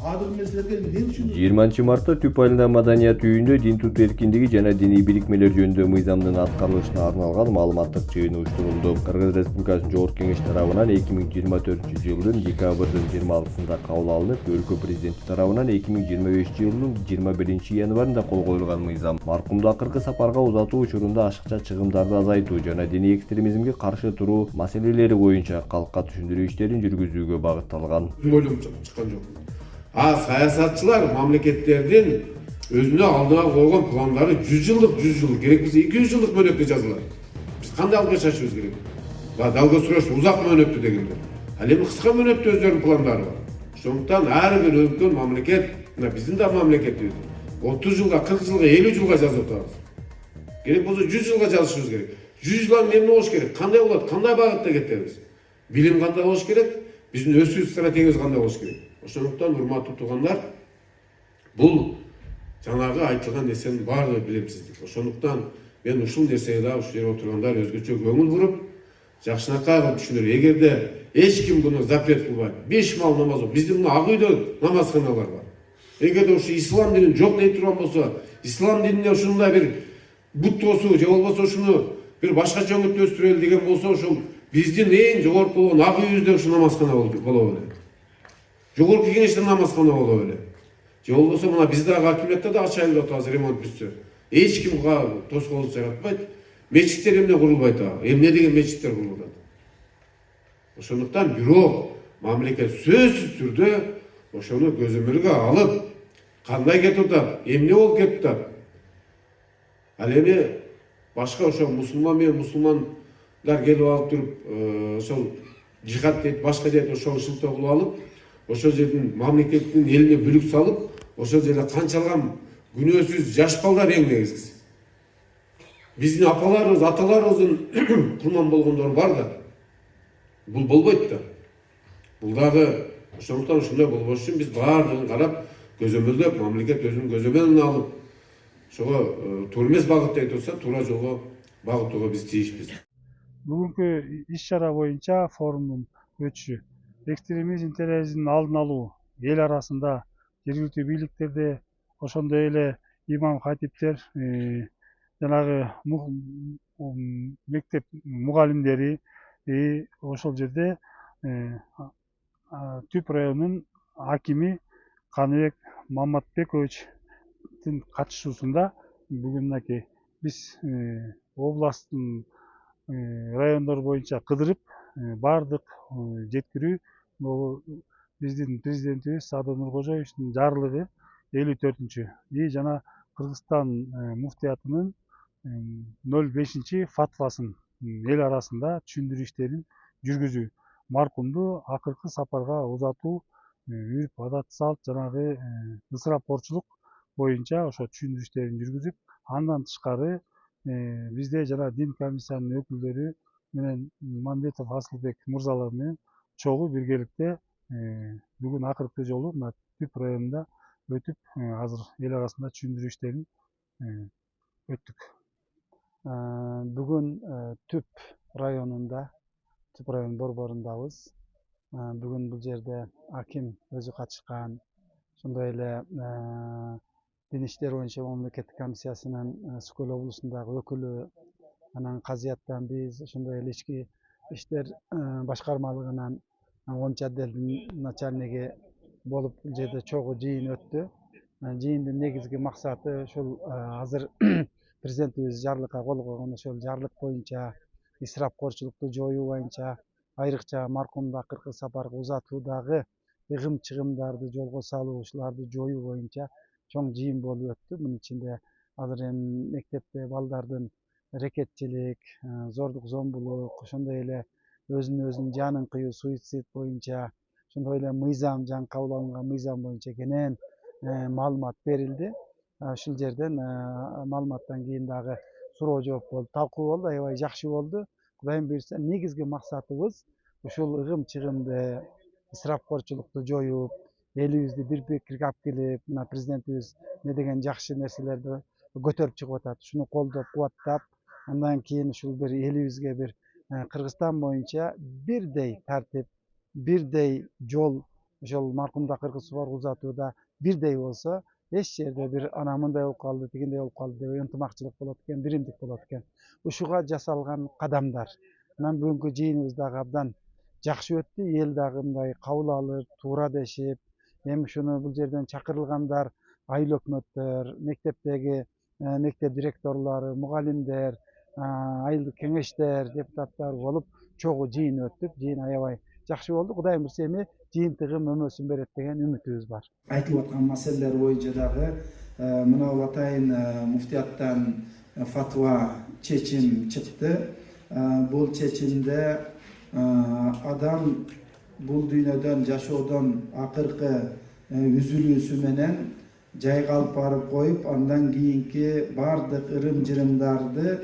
ар бир нерселерге эмне үчүн 20 мартта Түп айылында маданият үйүндө дин tutуу эркиндиги жана диний бирикмелер жөнүндө мыйзамдын аткарылышына арналган маалыматтык жыйын уюштурулду. Кыргыз Республикасынын Жогорку Кеңеши тарабынан 2024-жылдын декабрдын 26-сында кабыл алынып, өлкө президенти тарабынан 2025-жылдын 21-январында кол коюлган мыйзам маркумду акыркы сапарга узатуу учурунда ашыкча чыгымдарды азайтуу жана диний экстремизмге каршы туруу маселелери боюнча калкка түшүндүрүү иштерин жүргүзүүгө багытталган. Ойлоп чыккан жок. Саясатчылар мамлекеттердин өзүнө алдыга койгон пландары 100 жылдык керек болсо 200 жылдык мөөнөттө жазылат. Биз кандай алга чачышыбыз керек? Далгосрочный узак мөөнөттө дегендер. Ал эми кыска мөөнөттө өздөрүнүн пландары бар. Ошондуктан ар бир өлкөнүн мамлекет, биздин да мамлекетибиз 30 жылга, 40 жылга, 50 жылга жазып атабыз. Керек болсо 100 жылга жазышыбыз керек. 100 жылдан эмне болуш керек? Кандай болот? Кандай багытта кетебиз? Билим кандай болуш керек? Биздин өсүү стратегиябыз кандай болуш керек? Ошондуктан урматтуу туугандар, бул жанагы айтылган нерсенин баардыгы билимсиздик. Ошондуктан мен ушул нерсеге да ушул жерде отургандар өзгөчө көңүл буруп, жакшынакай кылып түшүнөр. Эгерде эч ким буну запрет кылбайт, 5 мал намаз окуп, биздин ак үйдө намазканалар бар. Эгерде ушу ислам динин жок дей турган болсо, ислам динине ушундай бир буттоосу же болбосо ушуну бир башкача өңүттө өстүрөлү деген болсо, ушул биздин эң жогорку болгон ак үйүбүздө ушу намазкана боло белет. Жогорку Кеңеште намазкана боло белет. Же болбосо мына биздеги акимиятта да ачайын атабыз ремонт бүтсө. Эч ким тоскоолдук жаратпайт. Мечиттер эмне курулбайт ага. Эмне деген мечиттер курулат. Ошондуктан бирок мамлекет сөзсүз түрдө ошону көзөмөлгө алып, кандай кетип атат, эмне болуп кетип атат. Ал эми башка ошо мусулман менен мусулмандар келип алып туруп, ошол жихад дейт, башка дейт, ошол шылтоо кылып алып, ошол жердин мамлекеттин элине бүлүк салып, ошол жерде канчалган күнөөсүз жаш балдар эң негизгиси. Биздин апаларыбыз, аталарыбыздын курман болгондору бар да. Бул болбойт да. Бул дагы ошондуктан ушундай болбош үчүн биз баардыгын карап, көзөмөлдөп, мамлекет өзүнүн көзөмөлүн алып, ошого туура эмес багыттай турса, туура жолго багыттоого биз тийишпиз. Бүгүнкү иш-чара боюнча форумдун өтүшү экстремизм, терроризмдин алдын алуу эл арасында, жергиликтүү бийликтерде, ошондой эле имам хатиптер, жанагы мектеп мугалимдери ошол жерде Түп районунун акими Каныбек Маматбековичтин катышуусунда бүгүн мынакей биз областтын райондор боюнча кыдырып баардык жеткирүү биздин президентибиз Садыр Нуркожоевичтин жарлыгы 54-чү жана Кыргызстан муфтиятынын 05-чи фатвасын эл арасында түшүндүрүү иштерин жүргүзүү, маркумду акыркы сапарга узатуу, үрп адат салт жанагы ысырапкорчулук боюнча ошо түшүндүрүү иштерин жүргүзүп, андан тышкары бизде жана дин комиссиянын өкүлдөрү менен Мамбетов Асылбек мырзалар менен чогуу биргеликте бүгүн акыркы жолу мына Түп районунда өтүп, азыр эл арасында түшүндүрүү иштерин өттүк. Бүгүн Түп районунда, Түп район борборундабыз. Бүгүн бул жерде аким өзү катышкан, ошондой эле дин иштер боюнча мамлекеттик комиссиясынын Сукөл облусундагы өкүлү, анан казыяттан биз, ошондой эле ички иштер башкармалыгынан 10-чу отделдин начальниги болуп бул жерде чогуу жыйын өттү. Жыйындын негизги максаты ушул азыр президентибиз жарлыкка кол койгон ошол жарлык боюнча исрапкорчулукту жоюу боюнча, айрыкча маркумду акыркы сапарга узатуудагы ыгым-чыгымдарды жолго салуу, ушуларды жоюу боюнча чоң жыйын болуп өттү. Мунун ичинде азыр эми мектепте балдардын рекетчилик, зордук зомбулук, ошондой эле өзүнүн жанын кыюу, суицид боюнча, ошондой эле мыйзам, жаңы кабыл алынган мыйзам боюнча кенен маалымат берилди. Ушул жерден маалыматтан кийин дагы суроо жооп болду, талкуу болду, аябай жакшы болду. Кудайым буйрса, негизги максатыбыз ушул ыгым-чыгымды, исрапкорчулукту жоюп, элибизди бир пикирге алып келип, мына президентибиз не деген жакшы нерселерди көтөрүп чыгып атат. Ушуну колдоп, кубаттап, андан кийин ушул бир элибизге бир Кыргызстан боюнча бирдей тартип, бирдей жол ошол маркумда кыргыз субарга узатууда бирдей болсо, эч жерде бир ана мындай болуп калды, тигиндей болуп калды деп ынтымакчылык болот экен, биримдик болот экен. Ушуга жасалган кадамдар анан бүгүнкү жыйыныбыз дагы абдан жакшы өттү. Эл дагы мындай кабыл алып, туура дешип, эми ушуну бул жерден чакырылгандар айыл өкмөттөр, мектептеги мектеп директорлору, мугалимдер, айылдык кеңештер, депутаттар болуп чогуу жыйын өттүк. Жыйын аябай жакшы болду. Кудайым буйрса эми жыйынтыгы мөмөсүн берет деген үмүтүбүз бар. Айтылып аткан маселелер боюнча дагы мына атайын муфтияттан фатва чечим чыкты. Бул чечимде адам бул дүйнөдөн жашоодон акыркы үзүлүүсү менен жайга алып барып коюп, андан кийинки бардык ырым-жырымдарды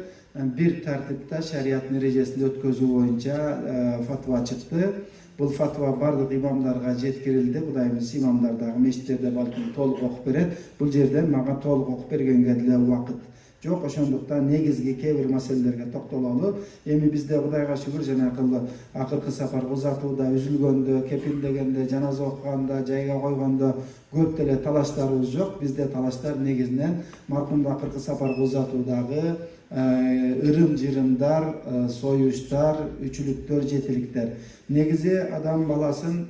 бир тартипте шарият эрежесинде өткөзүү боюнча фатва чыкты. Бул фатва бардык имамдарга жеткирилди. Кудайым буйрса имамдар дагы мечиттерде балким толук окуп берет. Бул жерден мага толук окуп бергенге деле убакыт жок. Ошондуктан негизги кээ бир маселелерге токтололу. Эми бизде Кудайга шүгүр жанакы акыркы сапарга узатууда, үзүлгөндө, кепилдегенде, жаназа окуганда, жайга койгондо көп деле талаштарыбыз жок. Бизде талаштар негизинен маркумду акыркы сапарга узатуудагы ырым-жырымдар, союштар, үчүлүктөр, жетиликтер. Негизи адам баласын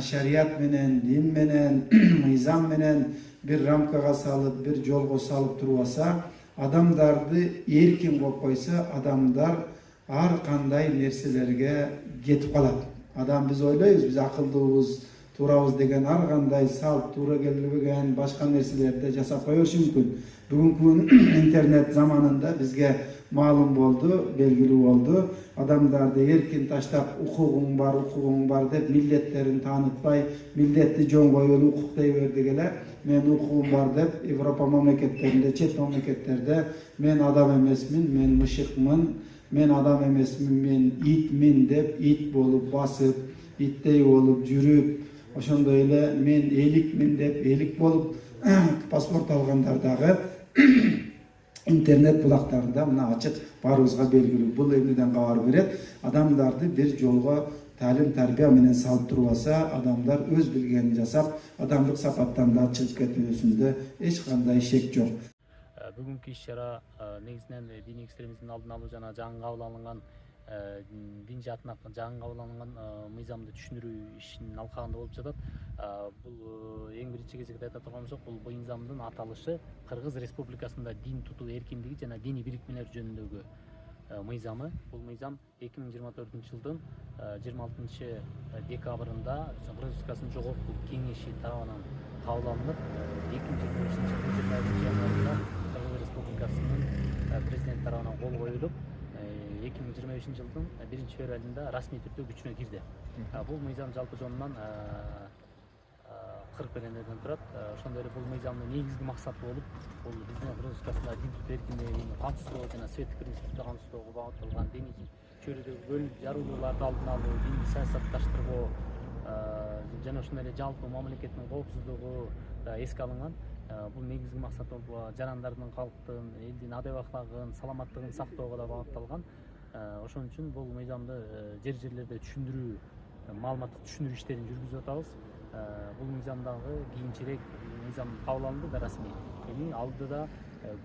шарият менен, дин менен, мыйзам менен бир рамкага салып, бир жолго салып турбаса, адамдарды эркин коюп койсо, адамдар ар кандай нерселерге кетип калат. Адам биз ойлойбуз, биз акылдуубуз, туурабыз деген ар кандай салт, туура келбеген башка нерселерди жасап кое бериши мүмкүн. Бүгүнкү интернет заманында бизге маалым болду, белгилүү болду. Адамдарды эркин таштап, укугуң бар деп миллеттерин таанытпай, миллетти жөн коюлу укук дей берди эле. Мен укугум бар деп Европа мамлекеттеринде, чет мамлекеттерде мен адам эмесмин, мен мышыкмын, мен адам эмесмин, мен итмин деп ит болуп басып, иттей болуп жүрүп, ошондой эле мен эликмин деп элик болуп паспорт алгандар дагы интернет булактарында мына ачык баарыбызга белгилүү. Бул эмнеден кабар берет? Адамдарды бир жолго талим тарбия менен салып турбаса, адамдар өз билгенин жасап, адамдык сапаттан да чыгып кетүүсүндө эч кандай шек жок. Бүгүнкү иш-чара негизинен диний экстремизмдин алдын алуу жана жаңы кабыл алынган дин жаатына жаңы кабыл алынган мыйзамды түшүндүрүү ишинин алкагында болуп жатат. Бул эң биринчи кезекте айта турган болсок, бул мыйзамдын аталышы Кыргыз Республикасында дин тутуу эркиндиги жана диний бириктимелер жөнүндөгү мыйзамы. Бул мыйзам 2024 жылдын 26 декабрында Кыргыз Республикасынын Жогорку Кеңеши тарабынан кабыл алынып, 2025 январында Кыргыз Республикасынын президент тарабынан кол коюлуп, 2025 жылдын 1 февралында расмий түрдө күчүнө кирди. Бул мыйзам жалпы жонунан 40 беренеден турат. Ошондой эле бул мыйзамдын негизги максаты болуп, бул биздин Кыргыз Республикасында дин тутуу эркиндигин камсыздоо жана светтик принципти камсыздоого багытталган диний чөйрөдөгү бөлүнүп жаруулууларды алдын алуу, динди саясатташтырбоо жана ошондой эле жалпы мамлекеттин коопсуздугу да эске алынган. Бул негизги максат болуп, жарандардын, калктын, элдин адеп аклагын, саламаттыгын сактоого да багытталган. Ошон үчүн бул мыйзамды жерлерде түшүндүрүү, маалыматтык түшүндүрүү иштерин жүргүзүп атабыз. Бул мыйзамдагы кийинчерээк мыйзам кабыл алынды да расмий. Эми алдыда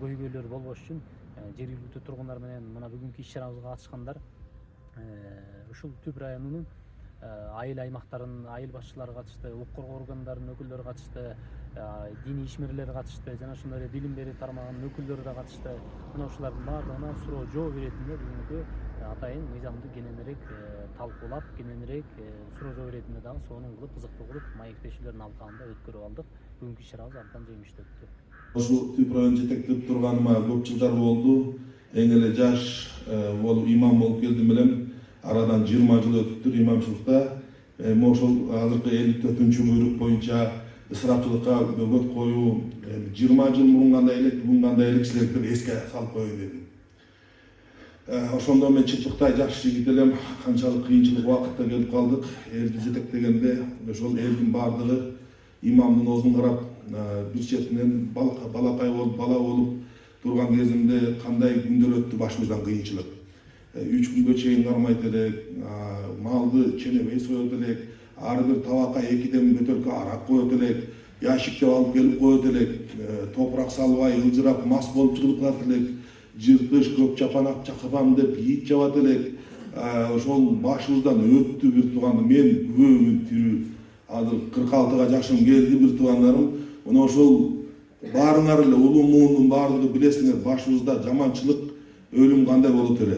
көйгөйлөр болбош үчүн жергиликтүү тургундар менен мына бүгүнкү иш-чарабызга катышкандар ушул Түп районунун айыл аймактарын, айыл башчылары катышты, укук коргоо органдарынын өкүлдөрү катышты, диний ишмерлер катышты, жана ошондой эле билим берүү тармагынын өкүлдөрү да катышты. Мына ушулардын баардыгына суроо жооп иретинде бүгүнкү атайын мыйзамды кененирээк талкуулап, кененирээк суроо жооп иретинде дагы сонун кылып, кызыктуу кылып, маектешүүлөрдүн алкагында өткөрүп алдык. Бүгүнкү иш-чарабыз абдан жемиштүү өттү. Ошол Түп районун жетектеп турганыма көп жылдар болду. Эң эле жаш болуп имам болуп келдим элем. Арадан 20 жыл өтүптүр имамчылыкта. Ошол азыркы 54-чү буйрук боюнча ысырапчылыкка бөгөт коюу 20 жыл мурун кандай элек, бүгүн кандай элек силерге эске салып коеюн дедим. Ошондо мен чыпыктай жаш жигит элем, канчалык кыйынчылык убакытта келип калдык. Элди жетектегенде ошол элдин баардыгы имамдын оозун карап, бир четинен балакай болуп, бала болуп турган кезимде кандай күндөр өттү башыбыздан кыйынчылык. 3 күнгө чейин кармайт элек, малды ченебей соет элек, ар бир табакка 2 бөтөлкө арак коет элек, ящиктеп алып келип коет элек, топурак салбай ылжырап мас болуп чыгып калат элек, жыртыш көк чапанак чакырам деп ит жабат элек. Ошол башыбыздан өттү бир туугандар. Мен күбөмүн тирүү. Азыр 46 жашым келди бир туугандарым. Мына ошол баарыңар эле улуу муундун баардыгы билесиңер, башыбызда жаманчылык, өлүм кандай болот эле.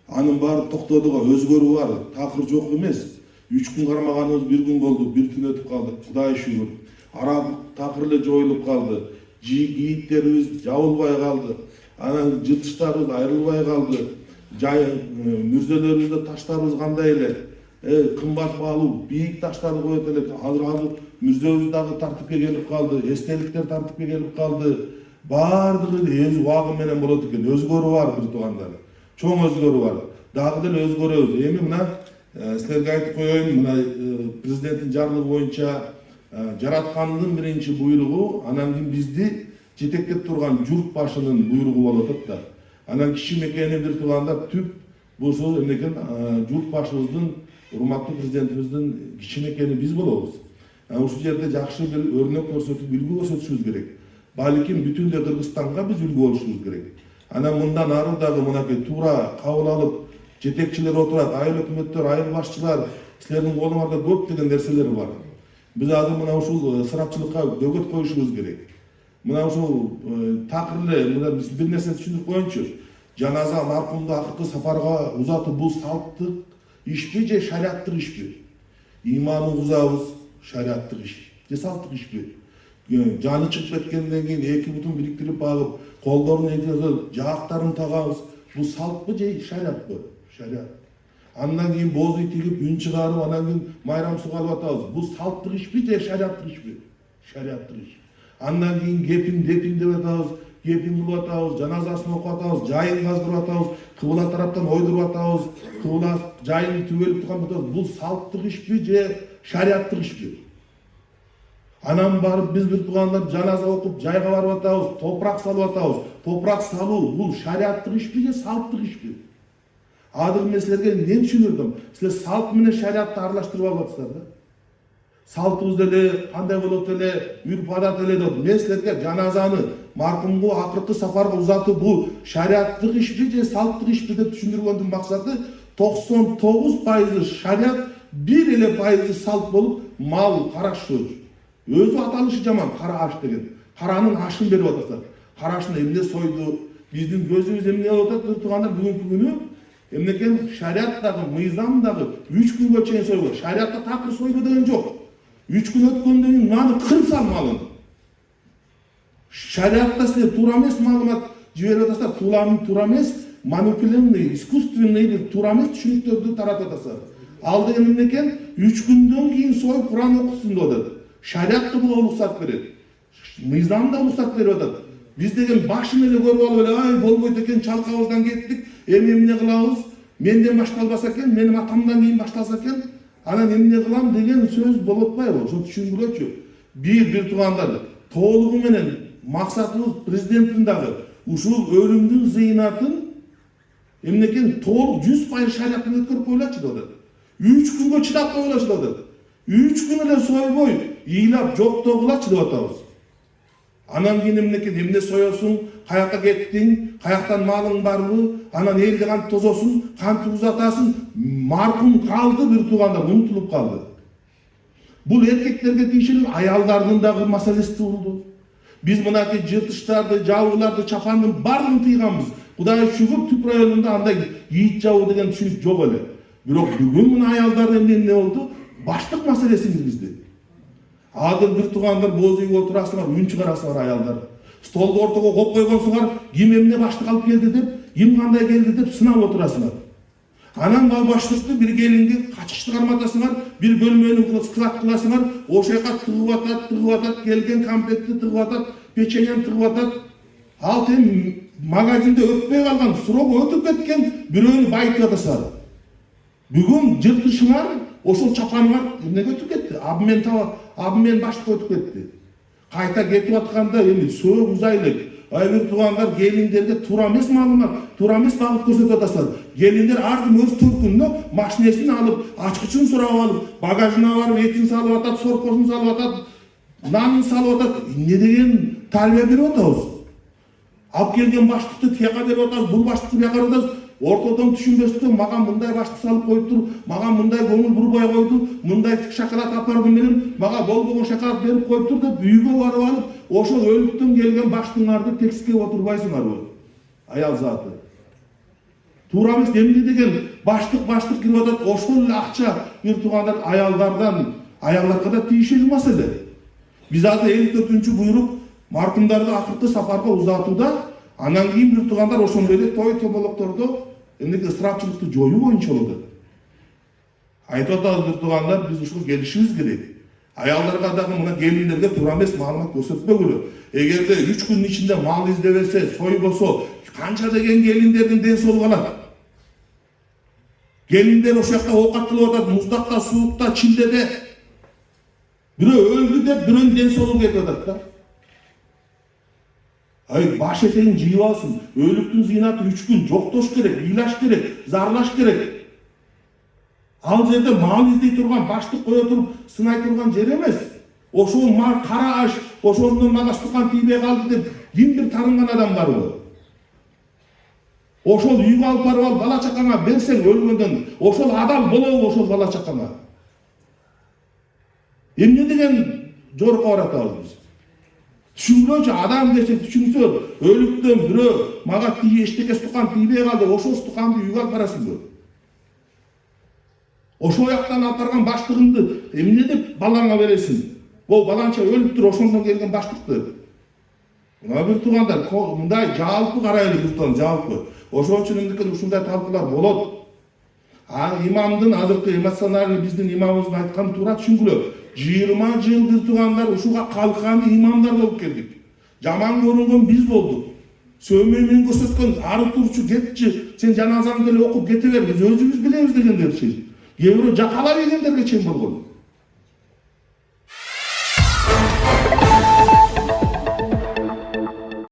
Анын баары токтодуга өзгөрүү бар, такыр жок эмес. 3 күн кармаганыбыз 1 күн болду, 1 түн өтүп калды. Кудай шүгүр. Арак такыр эле жоюлуп калды. Ийиттерибиз жабылбай калды. Анан жыртыштарыбыз айрылбай калды. Мүрзөлөрүбүздө таштарыбыз кандай эле. Кымбат баалуу бийик таштарды коет элек. Азыр мүрзөбүз дагы тартипке келип калды, эстеликтер тартипке келип калды. Баардыгы өз убагы менен болот экен. Өзгөрүү бар бир туугандар. Чоң өзгөрүү бар. Дагы деле өзгөрөбүз. Эми мына силерге айтып коеюн, мына президенттин жарлыгы боюнча жараткандын биринчи буйругу, анан кийин бизди жетектеп турган журт башынын буйругу болуп атат да. Анан киши мекени бир туугандар түп бул эмнекен журт башыбыздын, урматтуу президентибиздин киши мекени биз болобуз. Ушул жерде жакшы бир өрнөк көрсөтүп, үлгү көрсөтүшүбүз керек. Балким бүтүн эле Кыргызстанга биз үлгү болушубуз керек. Анан мындан ары дагы мынакей туура кабыл алып, жетекчилер отурат, айыл өкмөттөр, айыл башчылар, силердин колуңарда көп деген нерселер бар. Биз азыр мына ушул ысырапчылыкка бөгөт коюшубуз керек. Мына ушул такыр эле мына биз бир нерсе түшүндүрүп коеюнчу. Жаназа маркумду акыркы сапарга узатуу бул салттык ишпи же шариаттык ишпи? Иманын узабыз шариаттык иш же салттык ишпи? Жаны чыгып кеткенден кийин 2 бутун бириктирип багып, колдорун эйтип, жаактарын тагабыз. Бул салтпы же шариатпы? Шариат. Андан кийин боз үй тигип, үн чыгарып, анан кийин майрам суга алып атабыз. Бул салттык ишпи же шариаттык ишпи? Шариаттык иш. Андан кийин кепин деп атабыз, кепин кылып атабыз, жаназасын окуп атабыз, жайын каздырып атабыз, кыбла тараптан ойдуруп атабыз, кыбла жайын түгөлүп турган атабыз. Бул салттык ишпи же шариаттык ишпи? Анан барып биз бир туугандар жаназа окуп, жайга барып атабыз, топурак салып атабыз. Топурак салуу бул шариаттык ишпи же салттык ишпи? Азыр мен силерге эмне түшүндүрдүм? Силер салт менен шариатты аралаштырып алып атсыздар да. Салтыбыз деле кандай болот эле, үрп адат эле деп. Мен силерге жаназаны маркумгу акыркы сапарга узатуу бул шариаттык ишпи же салттык ишпи деп түшүндүргөндүн максаты 99% шариат, 1 эле пайызы салт болуп, мал карашуу. Өзү аталышы жаман, кара аш деген. Каранын ашын берип атасыздар. Карашын эмне сойду, биздин көзүбүз эмне болуп атат, туугандар бүгүнкү күнү эмнекен шариаттагы, мыйзамдагы 3 күнгө чейин сойбойт. Шариатта такыр сойбо деген жок. 3 күн өткөндөн кийин маны кырып сал малын. Шариатта силер туура эмес маалымат жиберип атасыздар, туура эмес, манипулятивный, искусственный туура эмес түшүнүктөрдү таратып атасыздар. Ал деген эмнекен 3 күндөн кийин союп Куран окусун деп атат. Шариат буга уруксат берет. Мыйзам да уруксат берип атат. Биз деген башын эле көрүп алып эле, ай болбойт экен, чалкабыздан кеттик, эмне кылабыз? Менден башталбаса экен, менин атамдан кийин башталса экен, анан эмне кылам деген сөз болуп атпайбы? Ошо түшүндүрөчү. Бир туугандар, толугу менен максатыбыз президенттин дагы ушул өлүмдүн зыйнатын эмнекен толук 100% шариат менен өткөрүп коюлачы деп атат. 3 күнгө чыдап коюлачы деп атат. 3 күн эле сойбой, ыйлап жоктогулачы деп атабыз. Анан кийин эмне соёсуң, каяка кеттиң, каяктан малың барбы, анан элди кантип тозосуң, кантип узатасың, маркум калды бир туугандар, унутулуп калды. Бул эркектерге тийишелик, аялдардын дагы маселеси болду. Биз мынакей жыртыштарды, жабууларды, чапандын баарын тыйганбыз. Кудай шүгүр, Түп районунда андай ийит жабуу деген түшүнүк жок эле. Бирок бүгүн мына аялдар эмне болду? Баштык маселеси киргизди. Азыр бир туугандар боз үйгө отурасыңар, үн чыгарасыңар аялдар. Столду ортого коюп койгонсуңар, ким эмне баштык алып келди деп, ким кандай келди деп сынап отурасыңар. Анан баштыкты бир келинге качышты карматасыңар, бир бөлмөнү склад кыласыңар, ошол жака тыгып атат, келген конфетти тыгып атат, печеньени тыгып атат. Ал тем магазинде өтпөй калган, срок өтүп кеткен бирөөнү байытып атасыңар. Бүгүн жыртышыңар, ошол чапаныңар эмнеге өтүп кетти? Абмен баштык өтүп кетти. Кайта кетип атканда эми сөөк узайлык, бир туугандар келиндерге туура эмес маалымат, туура эмес багыт көрсөтүп атасыздар. Келиндер ар ким өз төркүнүнө машинесин алып, ачкычын сурап алып, багажына барып этин салып атат, сорпосун салып атат, нанын салып атат. Эмне деген тарбия берип атабыз? Алып келген баштыкты тияка берип атабыз, бул баштыкты бияка берип атабыз. Ортодон түшүнбөстөн маган мындай баштык салып коюптур, маган мындай көңүл бурбай койду, мындай шоколад апардым менен мага болбогон шоколад берип коюптур деп үйгө барып алып, ошол өлүктөн келген баштыңарды текстке отурбайсыңарбы? Аял заты. Туура эмес, эмне деген баштык кирип атат, ошол эле акча бир туугандар аялдарга да тийишелүү маселе. Биз азыр 54-буйрук маркумдарды акыркы сапарга узатууда, анан кийин бир туугандар ошондой эле той томолоктордо эмнеге ысырапчылыкты жоюу боюнча болду. Айтып атабыз бир туугандар, биз ушул келишибиз керек. Аялдарга дагы мына келиндерге туура эмес маалымат көрсөтпөгүлө. Эгерде 3 күндүн ичинде мал издебесе, сойбосо, канча деген келиндердин ден соолугу алат. Келиндер ошол жакта оокат кылып атат, муздакта, суукта, чилдеде. Бирөө өлдү деп бирөөнүн ден соолугу кетип атат да. Баш этегин жыйып алсын. Өлүктүн зыйнаты 3 күн жоктош керек, ыйлаш керек, зарлаш керек. Ал жерде мал издей турган, баштык кое туруп, сынай турган жер эмес. Ошол мал кара аш, ошондон мага стукан тийбей калды деп ким бир тарынган адам барбы? Ошол үйгө алып барып ал бала чакаңа берсең өлгөндөн, ошол адал болобу ошол бала чакаңа? Эмне деген жорукка баратабыз биз? Түшүнгүлөчү, адам десе түшүнсө, өлүктөн бирөө мага эчтеке стукан тийбей калды, ошол стуканды үйгө алып барасыңбы? Ошол жактан алып барган баштыгыңды эмне деп балаңа бересиң? Бул баланча өлүптүр, ошондон келген баштыкты. Мына бир туугандар, мындай жалпы карайлы бир тууган, жалпы. Ошон үчүн эмнекен ушундай талкуулар болот. Имамдын азыркы эмоциональный биздин имамыбыздын айтканы туура түшүнгүлө. 20 жыл бир туугандар ушуга калкан имамдар болуп келдик. Жаман көрүнгөн биз болдук. Сөөмөй менен көрсөткөн ары турчу кетчи, сен жаназаңды эле окуп кете бер, биз өзүбүз билебиз дегендер чейин. Кээ бирөө жакалап ийгендерге чейин болгон.